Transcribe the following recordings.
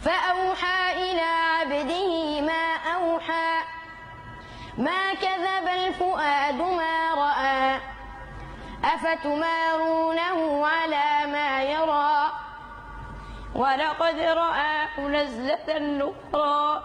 فأوحى إلى عبده ما أوحى ما كذب الفؤاد ما رأى أفتمارونه على ما يرى ولقد رآه نزلة أخرى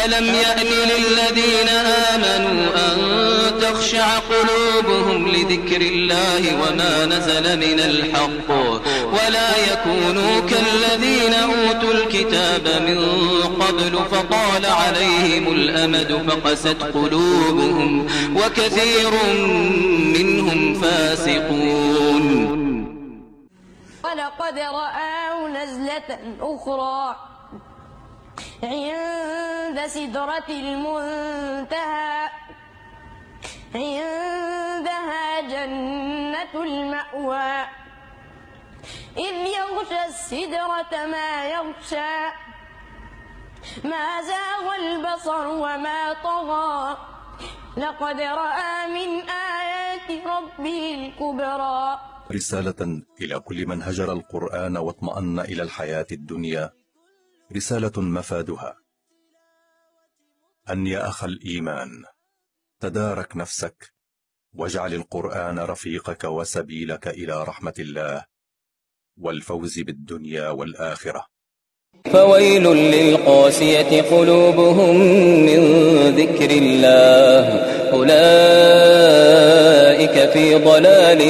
ألم يأن للذين آمنوا أن تخشع قلوبهم لذكر الله وما نزل من الحق ولا يكونوا كالذين أوتوا الكتاب من قبل فطال عليهم الأمد فقست قلوبهم وكثير منهم فاسقون. ولقد رآه نزلة أخرى عند سدرة المنتهى عندها جنة المأوى إذ يغشى السدرة ما يغشى ما زاغ البصر وما طغى لقد رأى من آيات ربه الكبرى. رسالة إلى كل من هجر القرآن واطمأن إلى الحياة الدنيا، رسالة مفادها أن يا أخ الإيمان تدارك نفسك واجعل القرآن رفيقك وسبيلك إلى رحمة الله والفوز بالدنيا والآخرة. فويل للقاسية قلوبهم من ذكر الله أولئك في ضلال